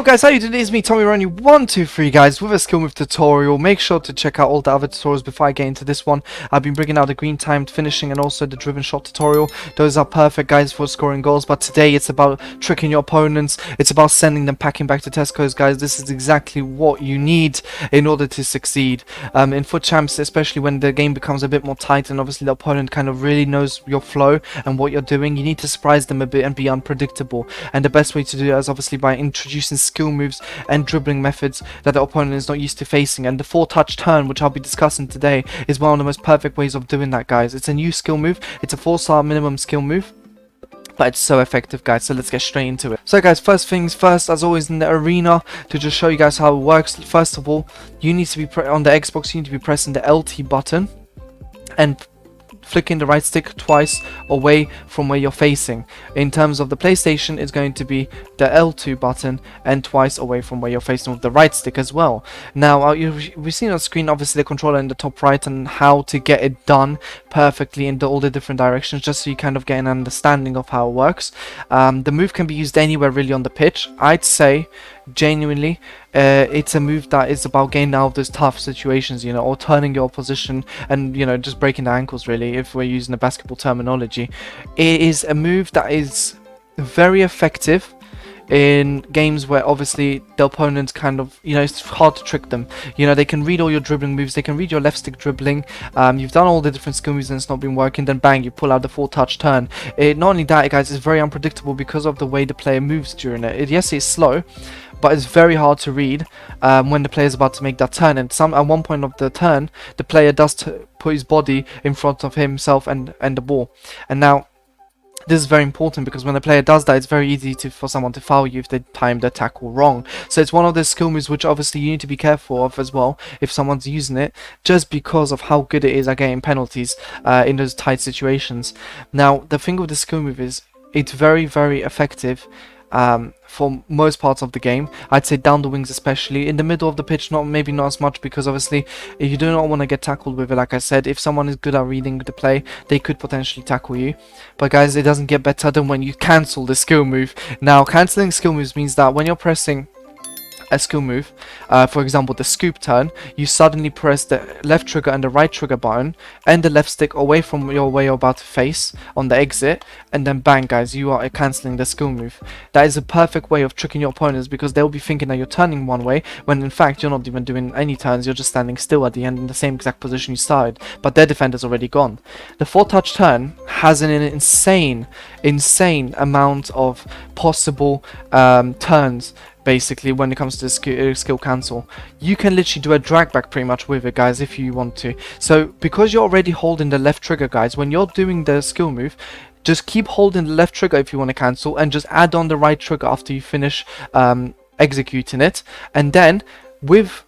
Yo guys, how you doing? It's me, tomironi123 guys, with a skill move tutorial. Make sure to check out all the other tutorials before I get into this one. I've been bringing out the green timed finishing and also the driven shot tutorial. Those are perfect guys for scoring goals, but today it's about tricking your opponents. It's about sending them packing back to Tesco's, guys. This is exactly what you need in order to succeed. In FUT Champs, especially when the game becomes a bit more tight and obviously the opponent kind of really knows your flow and what you're doing, you need to surprise them a bit and be unpredictable. And the best way to do that is obviously by introducing skill moves and dribbling methods that the opponent is not used to facing. And the 4-touch turn, which I'll be discussing today, is one of the most perfect ways of doing that, guys. It's a new skill move. It's a 4-star minimum skill move, but it's so effective, guys. So let's get straight into it. So guys, first things first, as always in the arena, to just show you guys how it works, first of all, you need to be on the Xbox, you need to be pressing the LT button and flicking the right stick twice away from where you're facing. In terms of the PlayStation, it's going to be the L2 button and twice away from where you're facing with the right stick as well. Now, we've seen on screen obviously the controller in the top right and how to get it done perfectly in all the different directions, just so you kind of get an understanding of how it works. The move can be used anywhere really on the pitch. I'd say genuinely it's a move that is about getting out of those tough situations, you know, or turning your opposition and, you know, just breaking the ankles, really, if we're using the basketball terminology. It is a move that is very effective in games where obviously the opponents kind of, you know, it's hard to trick them. You know, they can read all your dribbling moves, they can read your left stick dribbling. You've done all the different skill moves and it's not been working, then bang, you pull out the 4-touch turn. Not only that, guys, it's very unpredictable because of the way the player moves during it. Yes, it's slow, but it's very hard to read when the player is about to make that turn. And at one point of the turn, the player does put his body in front of himself and the ball. And now, this is very important because when the player does that, it's very easy for someone to foul you if they time the tackle wrong. So it's one of those skill moves which obviously you need to be careful of as well if someone's using it, just because of how good it is at getting penalties in those tight situations. Now, the thing with the skill move is it's very, very effective for most parts of the game. I'd say down the wings especially. In the middle of the pitch, maybe not as much, because obviously if you do not want to get tackled with it, like I said, if someone is good at reading the play, they could potentially tackle you. But guys, it doesn't get better than when you cancel the skill move. Now, cancelling skill moves means that when you're pressing a skill move, for example the scoop turn, you suddenly press the left trigger and the right trigger button and the left stick away from where you're about to face on the exit, and then bang, guys, you are cancelling the skill move. That is a perfect way of tricking your opponents, because they'll be thinking that you're turning one way when in fact you're not even doing any turns, you're just standing still at the end in the same exact position you started, but their defender's already gone. The 4-touch turn has an insane amount of possible turns. Basically, when it comes to skill cancel, you can literally do a drag back pretty much with it, guys, if you want to. So because you're already holding the left trigger, guys, when you're doing the skill move, just keep holding the left trigger if you want to cancel, and just add on the right trigger after you finish executing it. And then with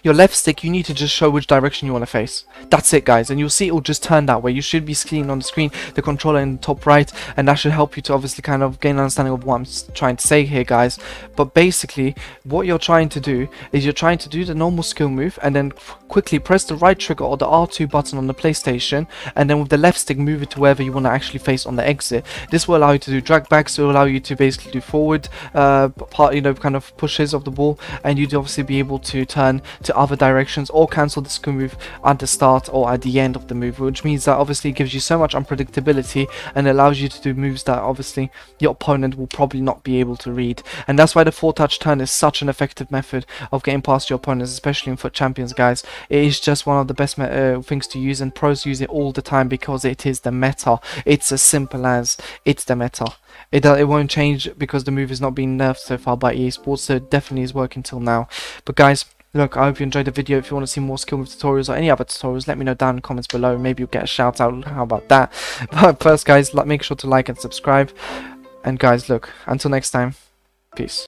your left stick, you need to just show which direction you want to face. That's it, guys, and you'll see it will just turn that way. You should be seeing on the screen the controller in the top right, and that should help you to obviously kind of gain an understanding of what I'm trying to say here, guys. But basically, what you're trying to do is you're trying to do the normal skill move and then quickly press the right trigger or the R2 button on the PlayStation, and then with the left stick move it to wherever you want to actually face on the exit. This will allow you to do drag backs, it will allow you to basically do forward you know, kind of pushes of the ball, and you'd obviously be able to turn to other directions or cancel the skill move at the start or at the end of the move, which means that obviously it gives you so much unpredictability and allows you to do moves that obviously your opponent will probably not be able to read. And that's why the 4-touch turn is such an effective method of getting past your opponents, especially in FUT Champions, guys. It is just one of the best things to use, and pros use it all the time because it is the meta. It's as simple as it's the meta. It won't change because the move is not being nerfed so far by EA Sports, so it definitely is working till now. But guys, look, I hope you enjoyed the video. If you want to see more skill move tutorials or any other tutorials, let me know down in the comments below. Maybe you'll get a shout out. How about that? But first, guys, make sure to like and subscribe. And guys, look, until next time, peace.